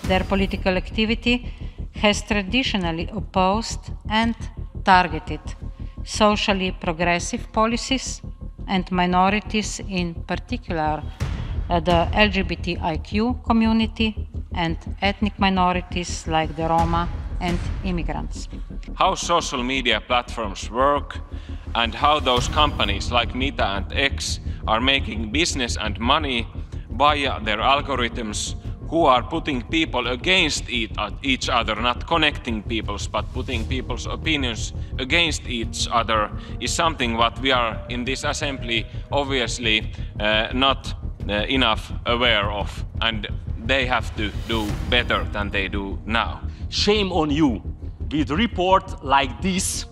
Their political activity has traditionally opposed and targeted socially progressive policies and minorities, in particular the LGBTIQ community and ethnic minorities like the Roma and immigrants. How social media platforms work and how those companies like Vita and X are making business and money via their algorithms, who are putting people against each other, not connecting peoples, but putting people's opinions against each other, is something what we are in this assembly obviously not enough aware of, and they have to do better than they do now. Shame on you. With report like this,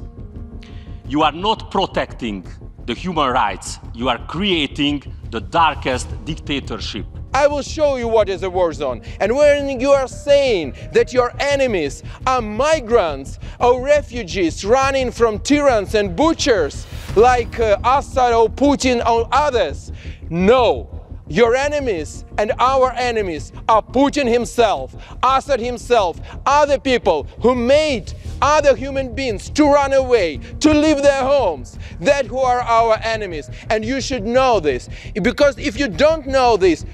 you are not protecting the human rights. You are creating the darkest dictatorship. I will show you what is a war zone. And when you are saying that your enemies are migrants or refugees running from tyrants and butchers like Assad or Putin or others, no. Your enemies and our enemies are Putin himself, Assad himself, other people who made other human beings to run away, to leave their homes. That who are our enemies. And you should know this. Because if you don't know this,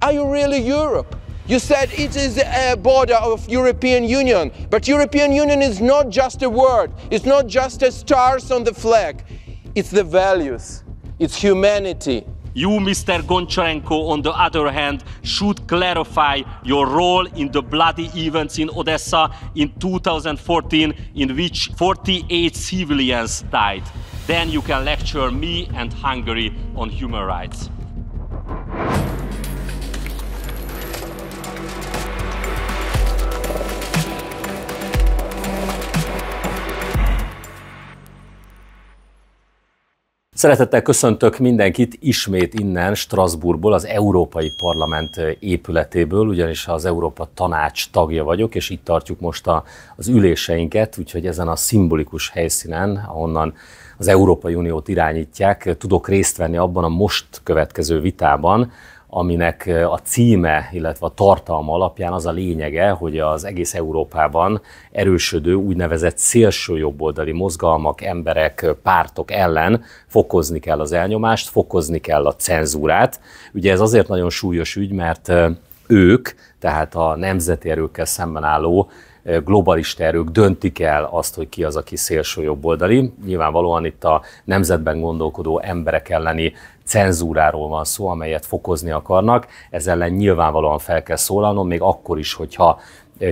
are you really Europe? You said it is a border of European Union, but European Union is not just a word, it's not just a stars on the flag, it's the values, it's humanity. You, Mr. Goncharenko, on the other hand, should clarify your role in the bloody events in Odessa in 2014, in which 48 civilians died. Then you can lecture me and Hungary on human rights. Szeretettel köszöntök mindenkit ismét innen Strasbourgból, az Európai Parlament épületéből, ugyanis az Európa Tanács tagja vagyok, és itt tartjuk most az üléseinket, úgyhogy ezen a szimbolikus helyszínen, ahonnan az Európai Uniót irányítják, tudok részt venni abban a most következő vitában, aminek a címe, illetve a tartalma alapján az a lényege, hogy az egész Európában erősödő úgynevezett szélsőjobboldali mozgalmak, emberek, pártok ellen fokozni kell az elnyomást, fokozni kell a cenzúrát. Ugye ez azért nagyon súlyos ügy, mert ők, tehát a nemzeti erőkkel szemben álló globalista erők döntik el azt, hogy ki az, aki szélsőjobboldali. Nyilvánvalóan itt a nemzetben gondolkodó emberek elleni cenzúráról van szó, amelyet fokozni akarnak. Ez ellen nyilvánvalóan fel kell szólalnom, még akkor is, hogyha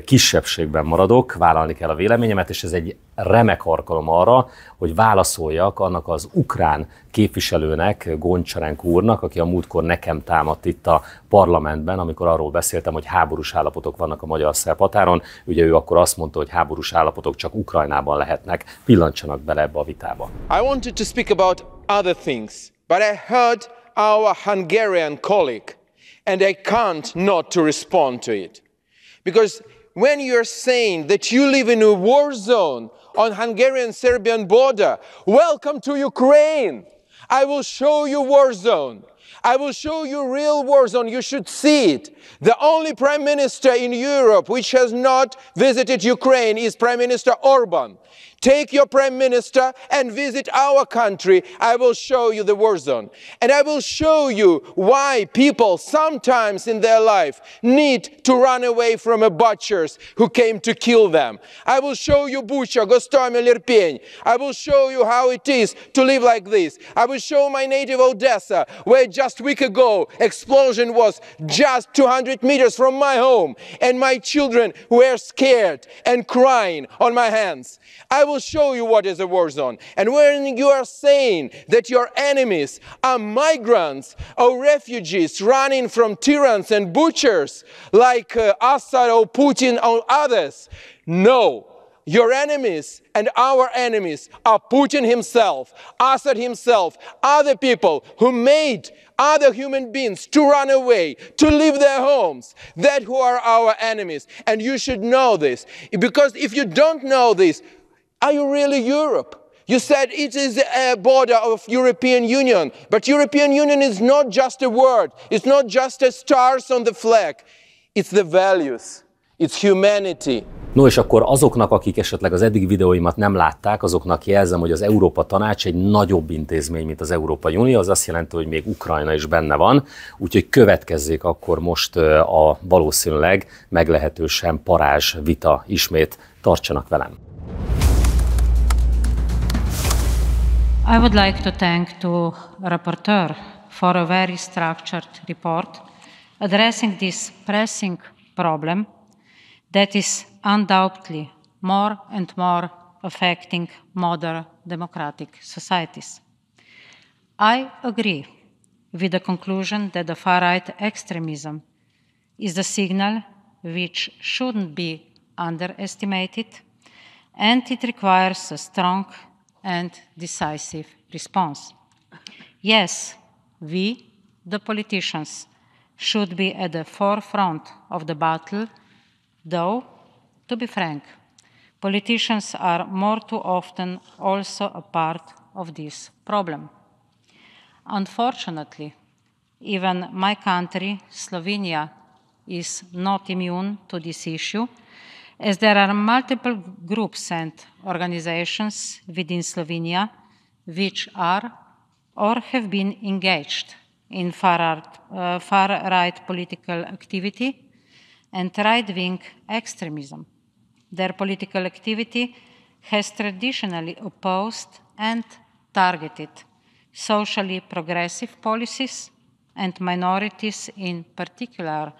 kisebbségben maradok, vállalni kell a véleményemet, és ez egy remek alkalom arra, hogy válaszoljak annak az ukrán képviselőnek, Goncharenko úrnak, aki a múltkor nekem támadt itt a parlamentben, amikor arról beszéltem, hogy háborús állapotok vannak a magyar-szerb határon. Ugye ő akkor azt mondta, hogy háborús állapotok csak Ukrajnában lehetnek. Pillantsanak bele ebbe a vitába. I wanted to speak about other things, but I heard our Hungarian colleague, and I can't not to respond to it. Because when you're saying that you live in a war zone on Hungarian-Serbian border, welcome to Ukraine. I will show you war zone. I will show you real war zone. You should see it. The only prime minister in Europe which has not visited Ukraine is Prime Minister Orban. Take your prime minister and visit our country. I will show you the war zone. And I will show you why people sometimes in their life need to run away from a butchers who came to kill them. I will show you Bucha, Gostomel, Irpень. I will show you how it is to live like this. I will show my native Odessa, where just a week ago explosion was just 200 meters from my home, and my children were scared and crying on my hands. I will show you what is a war zone. And when you are saying that your enemies are migrants or refugees running from tyrants and butchers like Assad or Putin or others, no. Your enemies and our enemies are Putin himself, Assad himself, other people who made other human beings to run away, to leave their homes. That who are our enemies. And you should know this. Because if you don't know this, are you really Europe? You said it is a border of European Union, but European Union is not just a word, it's not just a stars on the flag, it's the values, it's humanity. No, és akkor azoknak, akik esetleg az eddigi videóimat nem látták, azoknak jelzem, hogy az Európa Tanács egy nagyobb intézmény, mint az Európai Unió, az azt jelenti, hogy még Ukrajna is benne van, úgyhogy következzék akkor most a valószínűleg meglehetősen parázs vita ismét. Tartsanak velem! I would like to thank the rapporteur for a very structured report addressing this pressing problem that is undoubtedly more and more affecting modern democratic societies. I agree with the conclusion that the far-right extremism is the signal which shouldn't be underestimated, and it requires a strong and decisive response. Yes, we, the politicians, should be at the forefront of the battle, though, to be frank, politicians are more too often also a part of this problem. Unfortunately, even my country, Slovenia, is not immune to this issue, as there are multiple groups and organizations within Slovenia which are or have been engaged in far-right political activity and right-wing extremism. Their political activity has traditionally opposed and targeted socially progressive policies and minorities, in particular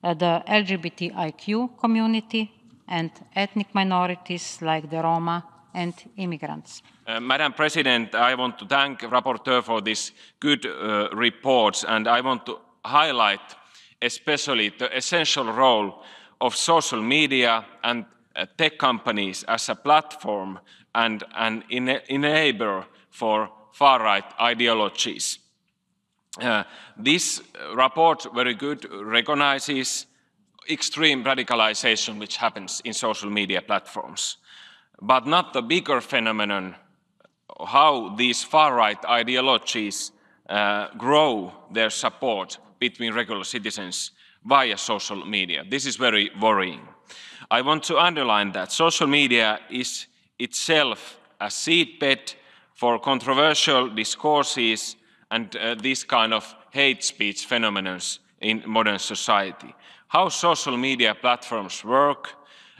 the LGBTIQ community and ethnic minorities like the Roma and immigrants. Madam President, I want to thank the rapporteur for this good reports, and I want to highlight especially the essential role of social media and tech companies as a platform and an enabler for far-right ideologies. This report very good recognizes extreme radicalization which happens in social media platforms, but not the bigger phenomenon, how these far-right ideologies grow their support between regular citizens via social media. This is very worrying. I want to underline that social media is itself a seedbed for controversial discourses and this kind of hate speech phenomena in modern society. How social media platforms work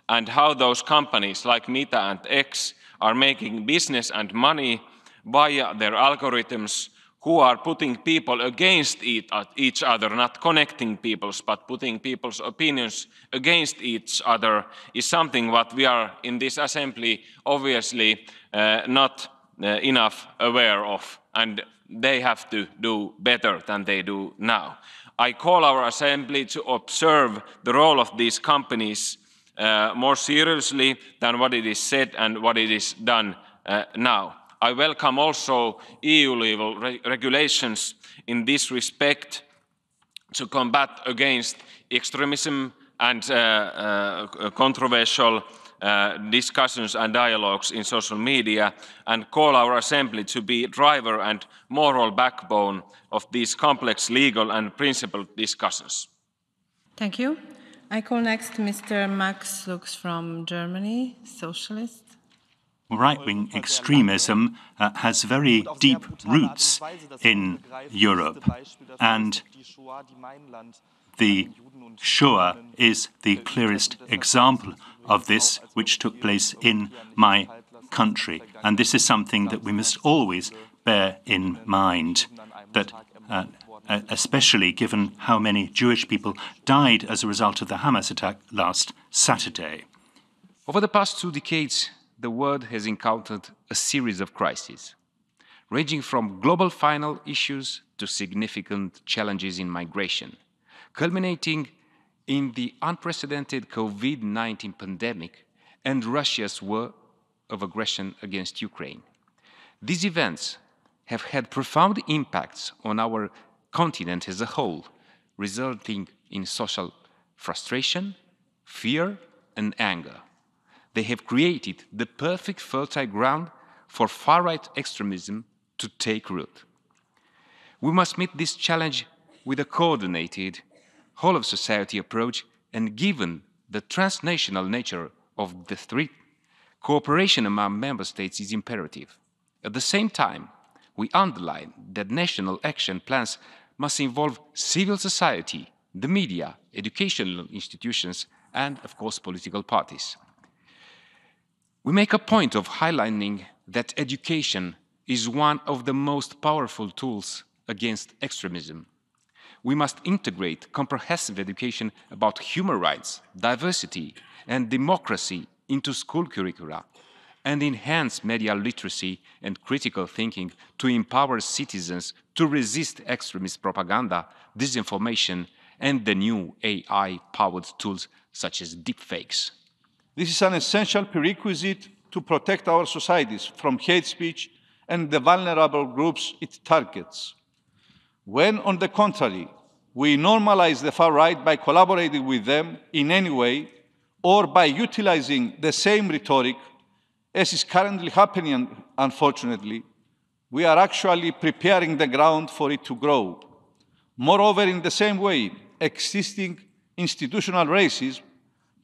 and how those companies like Vita and X are making business and money via their algorithms, who are putting people against each other, not connecting peoples, but putting people's opinions against each other, is something what we are in this assembly obviously not enough aware of, and they have to do better than they do now. I call our assembly to observe the role of these companies more seriously than what it is said and what it is done now. I welcome also EU-level regulations in this respect to combat against extremism and controversial discussions and dialogues in social media, and call our assembly to be driver and moral backbone of these complex legal and principled discussions. Thank you. I call next Mr. Max Lux from Germany, socialist. Right-wing extremism has very deep roots in Europe, and the Shoah is the clearest example of this, which took place in my country. And this is something that we must always bear in mind, that especially given how many Jewish people died as a result of the Hamas attack last Saturday. Over the past 2 decades, the world has encountered a series of crises, ranging from global final issues to significant challenges in migration, culminating in the unprecedented COVID-19 pandemic and Russia's war of aggression against Ukraine. These events have had profound impacts on our continent as a whole, resulting in social frustration, fear, and anger. They have created the perfect fertile ground for far-right extremism to take root. We must meet this challenge with a coordinated, whole-of-society approach, and given the transnational nature of the threat, cooperation among member states is imperative. At the same time, we underline that national action plans must involve civil society, the media, educational institutions, and, of course, political parties. We make a point of highlighting that education is one of the most powerful tools against extremism. We must integrate comprehensive education about human rights, diversity, and democracy into school curricula, and enhance media literacy and critical thinking to empower citizens to resist extremist propaganda, disinformation, and the new AI-powered tools such as deepfakes. This is an essential prerequisite to protect our societies from hate speech and the vulnerable groups it targets. When, on the contrary, we normalize the far right by collaborating with them in any way or by utilizing the same rhetoric, as is currently happening, unfortunately, we are actually preparing the ground for it to grow. Moreover, in the same way, existing institutional racism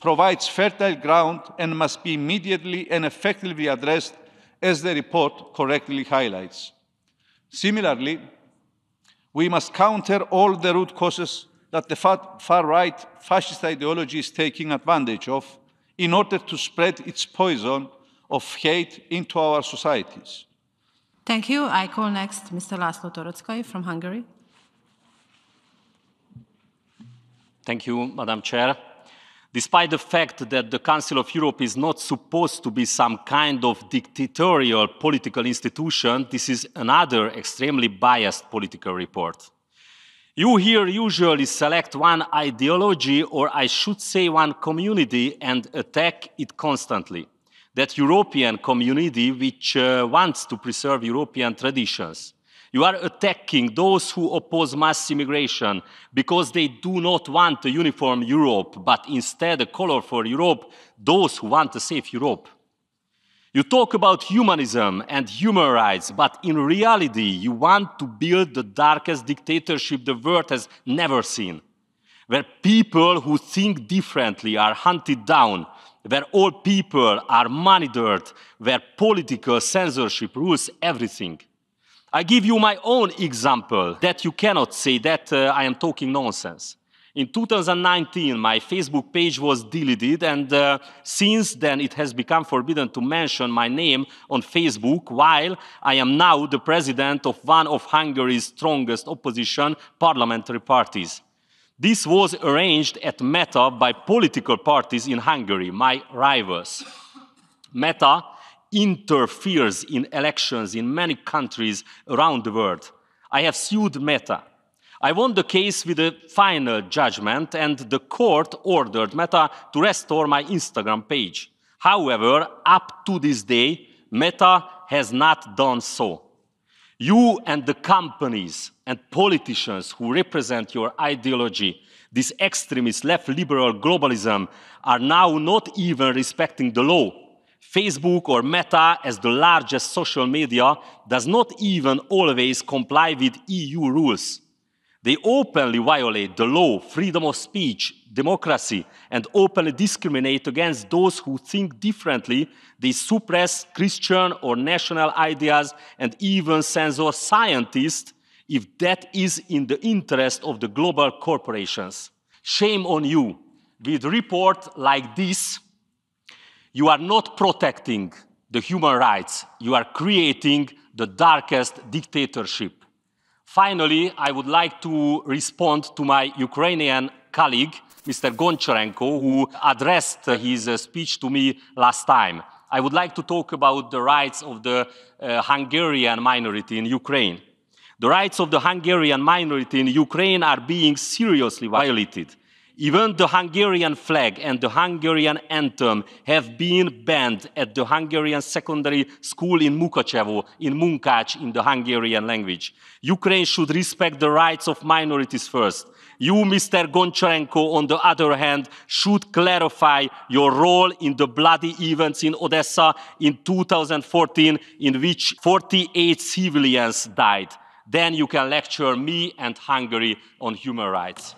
provides fertile ground and must be immediately and effectively addressed, as the report correctly highlights. Similarly, we must counter all the root causes that the far-right fascist ideology is taking advantage of in order to spread its poison of hate into our societies. Thank you. I call next Mr. László Toroczkai from Hungary. Thank you, Madam Chair. Despite the fact that the Council of Europe is not supposed to be some kind of dictatorial political institution, this is another extremely biased political report. You here usually select one ideology, or I should say one community, and attack it constantly. That European community which wants to preserve European traditions. You are attacking those who oppose mass immigration because they do not want a uniform Europe, but instead a colorful Europe, those who want a safe Europe. You talk about humanism and human rights, but in reality you want to build the darkest dictatorship the world has never seen, where people who think differently are hunted down, where all people are monitored, where political censorship rules everything. I give you my own example that you cannot say that I am talking nonsense. In 2019, my Facebook page was deleted, and since then it has become forbidden to mention my name on Facebook, while I am now the president of one of Hungary's strongest opposition parliamentary parties. This was arranged at Meta by political parties in Hungary, my rivals. Meta interferes in elections in many countries around the world. I have sued Meta. I won the case with a final judgment, and the court ordered Meta to restore my Instagram page. However, up to this day, Meta has not done so. You and the companies and politicians who represent your ideology, this extremist left liberal globalism, are now not even respecting the law. Facebook or Meta, as the largest social media, does not even always comply with EU rules. They openly violate the law, freedom of speech, democracy, and openly discriminate against those who think differently. They suppress Christian or national ideas and even censor scientists if that is in the interest of the global corporations. Shame on you. With a report like this, you are not protecting the human rights. You are creating the darkest dictatorship. Finally, I would like to respond to my Ukrainian colleague, Mr. Goncharenko, who addressed his speech to me last time. I would like to talk about the rights of the Hungarian minority in Ukraine. The rights of the Hungarian minority in Ukraine are being seriously violated. Even the Hungarian flag and the Hungarian anthem have been banned at the Hungarian secondary school in Mukachevo, in Munkács, in the Hungarian language. Ukraine should respect the rights of minorities first. You, Mr. Goncharenko, on the other hand, should clarify your role in the bloody events in Odessa in 2014, in which 48 civilians died. Then you can lecture me and Hungary on human rights.